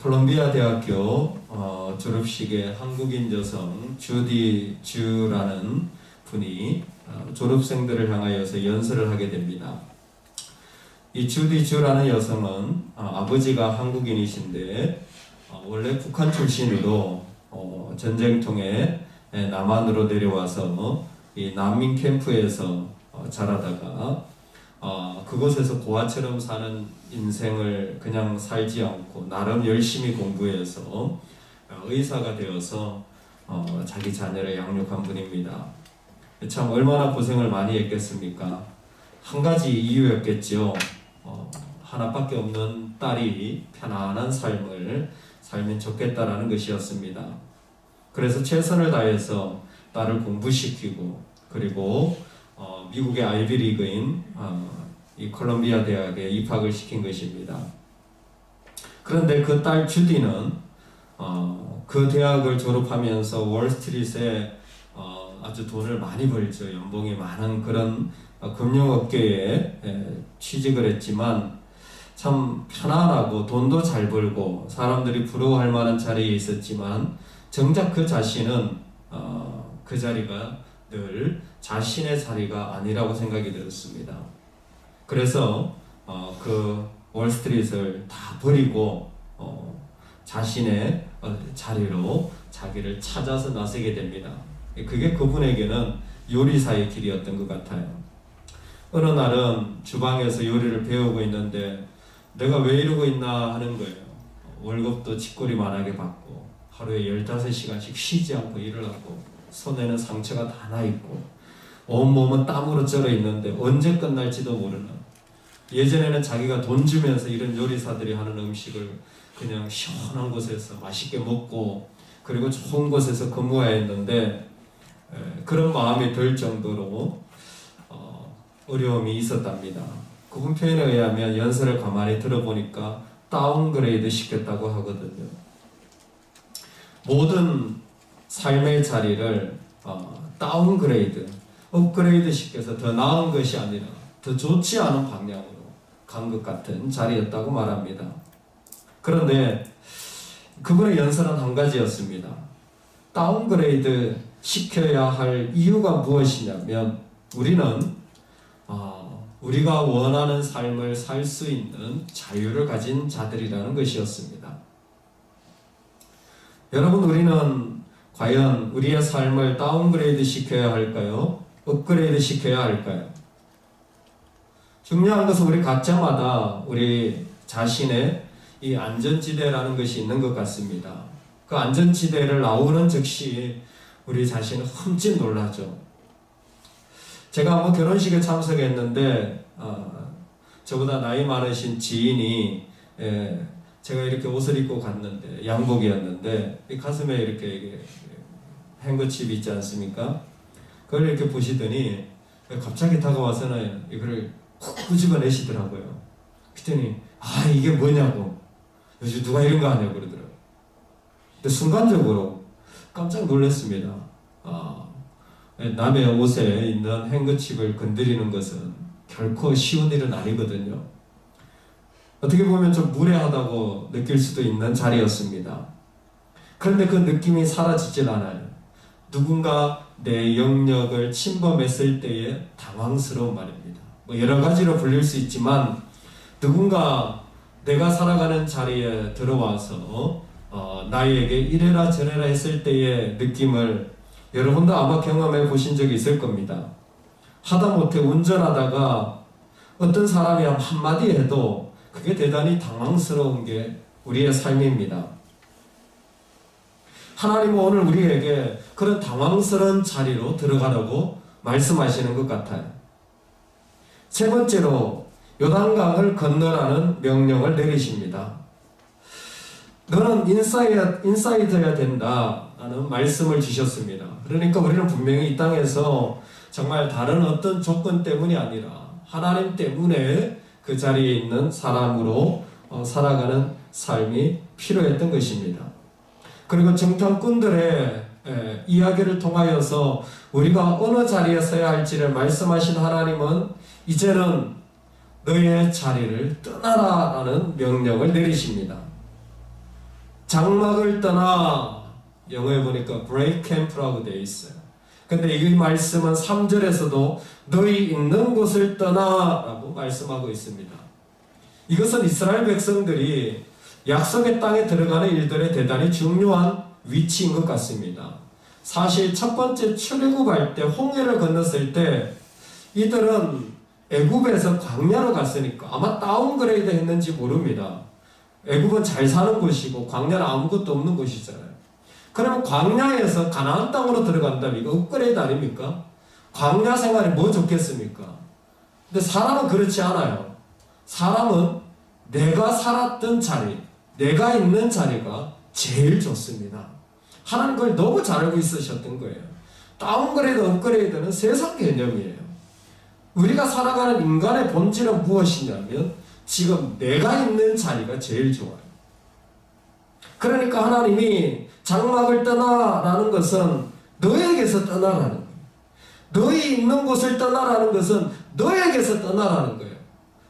콜롬비아 대학교 졸업식에 한국인 여성 주디 주라는 분이 졸업생들을 향하여서 연설을 하게 됩니다. 이 주디 주라는 여성은 아버지가 한국인이신데 원래 북한 출신으로 전쟁통에 남한으로 내려와서 이 난민 캠프에서 자라다가 그곳에서 고아처럼 사는 인생을 그냥 살지 않고 나름 열심히 공부해서 의사가 되어서 자기 자녀를 양육한 분입니다. 참 얼마나 고생을 많이 했겠습니까? 한 가지 이유였겠죠. 하나밖에 없는 딸이 편안한 삶을 살면 좋겠다라는 것이었습니다. 그래서 최선을 다해서 딸을 공부시키고 그리고 미국의 아이비리그인 이 콜롬비아 대학에 입학을 시킨 것입니다. 그런데 그 딸 주디는 그 대학을 졸업하면서 월스트리트에 아주 돈을 많이 벌죠. 연봉이 많은 그런 금융업계에 취직을 했지만 참 편안하고 돈도 잘 벌고 사람들이 부러워할 만한 자리에 있었지만 정작 그 자신은 그 자리가 늘 자신의 자리가 아니라고 생각이 들었습니다. 그래서 그 월스트리트를 다 버리고 자신의 자리로 자기를 찾아서 나서게 됩니다. 그게 그분에게는 요리사의 길이었던 것 같아요. 어느 날은 주방에서 요리를 배우고 있는데 내가 왜 이러고 있나 하는 거예요. 월급도 쥐꼬리만하게 받고 하루에 15시간씩 쉬지 않고 일을 하고 손에는 상처가 다 나있고 온몸은 땀으로 쩔어 있는데 언제 끝날지도 모르는, 예전에는 자기가 돈 주면서 이런 요리사들이 하는 음식을 그냥 시원한 곳에서 맛있게 먹고 그리고 좋은 곳에서 근무해야 했는데 그런 마음이 들 정도로 어려움이 있었답니다. 그분 표현에 의하면 연설을 가만히 들어보니까 다운그레이드 시켰다고 하거든요. 모든 삶의 자리를 다운그레이드, 업그레이드 시켜서 더 나은 것이 아니라 더 좋지 않은 방향으로 간 것 같은 자리였다고 말합니다. 그런데 그분의 연설은 한 가지였습니다. 다운그레이드 시켜야 할 이유가 무엇이냐면 우리는 우리가 원하는 삶을 살 수 있는 자유를 가진 자들이라는 것이었습니다. 여러분, 우리는 과연 우리의 삶을 다운그레이드 시켜야 할까요? 업그레이드 시켜야 할까요? 중요한 것은 우리 각자마다 우리 자신의 이 안전지대라는 것이 있는 것 같습니다. 그 안전지대를 나오는 즉시 우리 자신은 흠칫 놀라죠. 제가 한번 결혼식에 참석했는데 저보다 나이 많으신 지인이 제가 이렇게 옷을 입고 갔는데 양복이었는데 이 가슴에 이렇게 행거칩이 있지 않습니까? 그걸 이렇게 보시더니 갑자기 다가와서는 이거를 콕 끄집어내시더라고요. 그랬더니 이게 뭐냐고, 요즘 누가 이런 거 하냐고 그러더라고요. 근데 순간적으로 깜짝 놀랐습니다. 남의 옷에 있는 행거칩을 건드리는 것은 결코 쉬운 일은 아니거든요. 어떻게 보면 좀 무례하다고 느낄 수도 있는 자리였습니다. 그런데 그 느낌이 사라지질 않아요. 누군가 내 영역을 침범했을 때의 당황스러운 말입니다. 여러 가지로 불릴 수 있지만 누군가 내가 살아가는 자리에 들어와서 나에게 이래라 저래라 했을 때의 느낌을 여러분도 아마 경험해 보신 적이 있을 겁니다. 하다못해 운전하다가 어떤 사람이 한마디 해도 그게 대단히 당황스러운 게 우리의 삶입니다. 하나님은 오늘 우리에게 그런 당황스러운 자리로 들어가라고 말씀하시는 것 같아요. 세 번째로 요단강을 건너라는 명령을 내리십니다. 너는 인사이드여야 된다라는 말씀을 주셨습니다. 그러니까 우리는 분명히 이 땅에서 정말 다른 어떤 조건 때문이 아니라 하나님 때문에 그 자리에 있는 사람으로 살아가는 삶이 필요했던 것입니다. 그리고 정탐꾼들의 이야기를 통하여서 우리가 어느 자리에 서야 할지를 말씀하신 하나님은 이제는 너의 자리를 떠나라라는 명령을 내리십니다. 장막을 떠나, 영어에 보니까 break camp라고 되어 있어요. 근데 이 말씀은 3절에서도 너희 있는 곳을 떠나라고 말씀하고 있습니다. 이것은 이스라엘 백성들이 약속의 땅에 들어가는 일들의 대단히 중요한 위치인 것 같습니다. 사실 첫 번째 출애굽할 때 홍해를 건넜을 때 이들은 애굽에서 광야로 갔으니까 아마 다운그레이드 했는지 모릅니다. 애굽은 잘 사는 곳이고 광야는 아무것도 없는 곳이잖아요. 그러면 광야에서 가나안 땅으로 들어간다면 이거 업그레이드 아닙니까? 광야 생활이 뭐 좋겠습니까? 근데 사람은 그렇지 않아요. 사람은 내가 살았던 자리, 내가 있는 자리가 제일 좋습니다. 하나님 그걸 너무 잘 알고 있으셨던 거예요. 다운그레이드, 업그레이드는 세상 개념이에요. 우리가 살아가는 인간의 본질은 무엇이냐면 지금 내가 있는 자리가 제일 좋아요. 그러니까 하나님이 장막을 떠나라는 것은 너에게서 떠나라는 거예요. 너희 있는 곳을 떠나라는 것은 너에게서 떠나라는 거예요.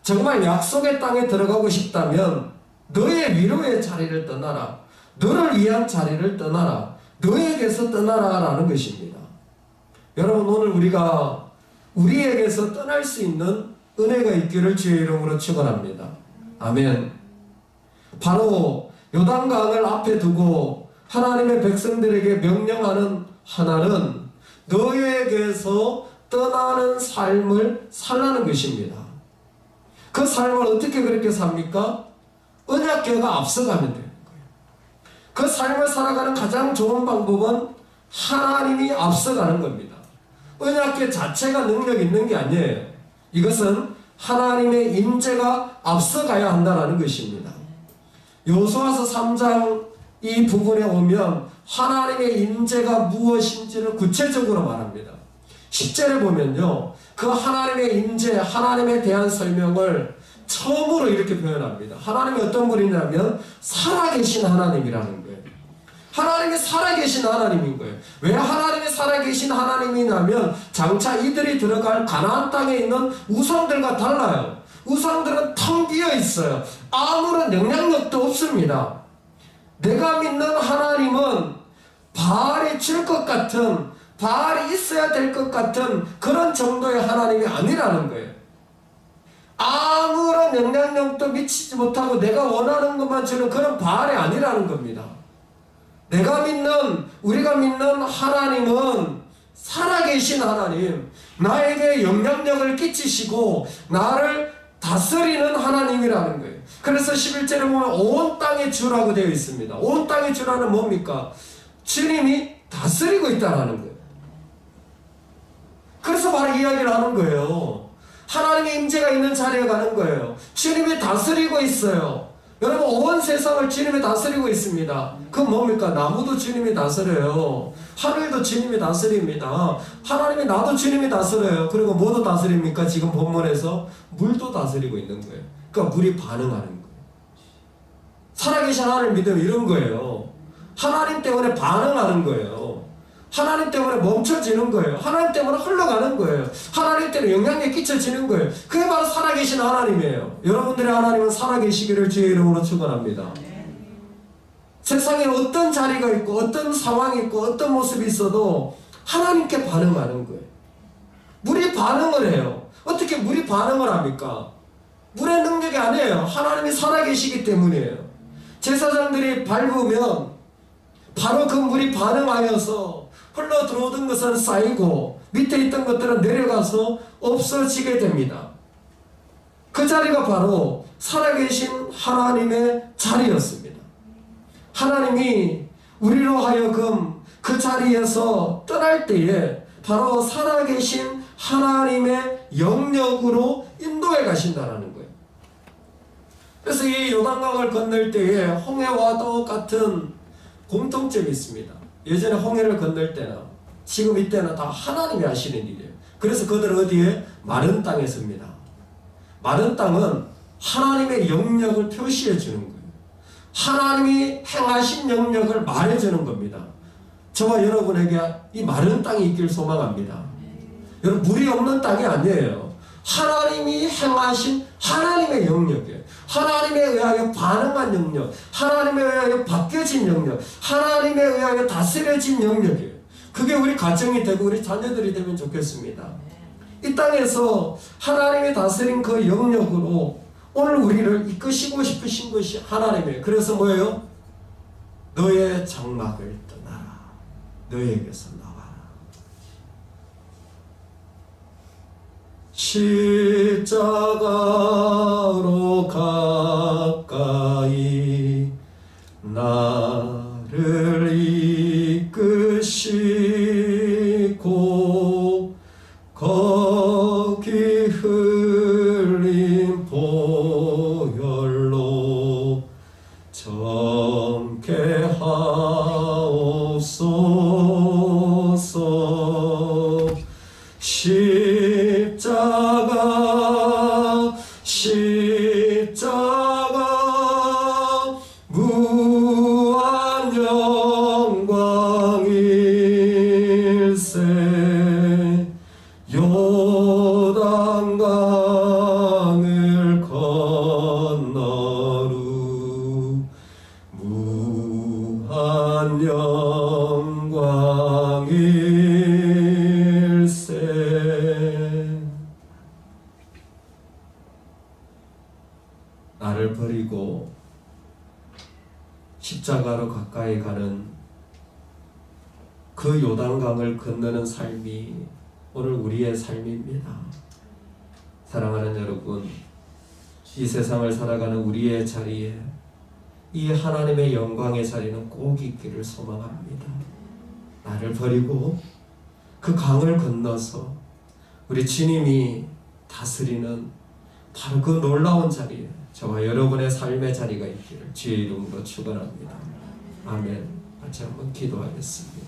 정말 약속의 땅에 들어가고 싶다면 너의 위로의 자리를 떠나라. 너를 위한 자리를 떠나라. 너에게서 떠나라라는 것입니다. 여러분, 오늘 우리가 우리에게서 떠날 수 있는 은혜가 있기를 주의 이름으로 축원합니다. 아멘. 바로 요단강을 앞에 두고 하나님의 백성들에게 명령하는 하나는 너에게서 떠나는 삶을 살라는 것입니다. 그 삶을 어떻게 그렇게 삽니까? 언약궤가 앞서가면 되는 거예요. 그 삶을 살아가는 가장 좋은 방법은 하나님이 앞서가는 겁니다. 언약궤 자체가 능력 있는 게 아니에요. 이것은 하나님의 임재가 앞서가야 한다는 것입니다. 여호수아서 3장 이 부분에 오면 하나님의 임재가 무엇인지를 구체적으로 말합니다. 10절에 보면요, 그 하나님의 임재, 하나님에 대한 설명을 처음으로 이렇게 표현합니다. 하나님이 어떤 분이냐면 살아계신 하나님이라는 거예요. 하나님이 살아계신 하나님인 거예요. 왜 하나님이 살아계신 하나님이냐면 장차 이들이 들어갈 가나안 땅에 있는 우상들과 달라요. 우상들은 텅 비어 있어요. 아무런 영향력도 없습니다. 내가 믿는 하나님은 바알이 줄 것 같은, 바알이 있어야 될 것 같은 그런 정도의 하나님이 아니라는 거예요. 아무런 영향력도 미치지 못하고 내가 원하는 것만 주는 그런 바알이 아니라는 겁니다. 내가 믿는, 우리가 믿는 하나님은 살아계신 하나님, 나에게 영향력을 끼치시고 나를 다스리는 하나님이라는 거예요. 그래서 11절에 보면 온 땅의 주라고 되어 있습니다. 온 땅의 주라는 뭡니까? 주님이 다스리고 있다는 거예요. 그래서 바로 이야기를 하는 거예요. 하나님의 임재가 있는 자리에 가는 거예요. 주님이 다스리고 있어요. 여러분, 온 세상을 주님이 다스리고 있습니다. 그건 뭡니까? 나무도 주님이 다스려요. 하늘도 주님이 다스립니다. 하나님이 나도 주님이 다스려요. 그리고 뭐도 다스립니까? 지금 본문에서 물도 다스리고 있는 거예요. 그러니까 물이 반응하는 거예요. 살아계신 하나님 믿으면 이런 거예요. 하나님 때문에 반응하는 거예요. 하나님 때문에 멈춰지는 거예요. 하나님 때문에 흘러가는 거예요. 하나님 때문에 영향력이 끼쳐지는 거예요. 그게 바로 살아계신 하나님이에요. 여러분들의 하나님은 살아계시기를 주의 이름으로 축원합니다. 세상에 어떤 자리가 있고 어떤 상황이 있고 어떤 모습이 있어도 하나님께 반응하는 거예요. 물이 반응을 해요. 어떻게 물이 반응을 합니까? 물의 능력이 아니에요. 하나님이 살아계시기 때문이에요. 제사장들이 밟으면 바로 그 물이 반응하여서 흘러 들어오던 것은 쌓이고 밑에 있던 것들은 내려가서 없어지게 됩니다. 그 자리가 바로 살아계신 하나님의 자리였습니다. 하나님이 우리로 하여금 그 자리에서 떠날 때에 바로 살아계신 하나님의 영역으로 인도해 가신다는 거예요. 그래서 이 요단강을 건널 때에 홍해와 똑같은 공통점이 있습니다. 예전에 홍해를 건널 때나 지금 이때는 다 하나님이 하시는 일이에요. 그래서 그들은 어디에? 마른 땅에 섭니다. 마른 땅은 하나님의 영역을 표시해 주는 거예요. 하나님이 행하신 영역을 말해주는 겁니다. 저와 여러분에게 이 마른 땅이 있길 소망합니다. 여러분, 물이 없는 땅이 아니에요. 하나님이 행하신 하나님의 영역이에요. 하나님에 의하여 반응한 영역, 하나님에 의하여 바뀌어진 영역, 하나님에 의하여 다스려진 영역이에요. 그게 우리 가정이 되고 우리 자녀들이 되면 좋겠습니다. 이 땅에서 하나님이 다스린 그 영역으로 오늘 우리를 이끄시고 싶으신 것이 하나님이에요. 그래서 뭐예요? 너의 장막을 떠나라. 너에게서 나와라. 십자가로 가까이 나를 이끄시고 거기 흘린 보혈로 정케 하옵소서. 십자가 무한 영광일세. 요단강을 건너루 무한 영광일세. 나를 버리고 십자가로 가까이 가는 그 요단강을 건너는 삶이 오늘 우리의 삶입니다. 사랑하는 여러분, 이 세상을 살아가는 우리의 자리에 이 하나님의 영광의 자리는 꼭 있기를 소망합니다. 나를 버리고 그 강을 건너서 우리 주님이 다스리는 바로 그 놀라운 자리에 저와 여러분의 삶의 자리가 있기를 주의 이름으로 축원합니다. 아멘. 같이 한번 기도하겠습니다.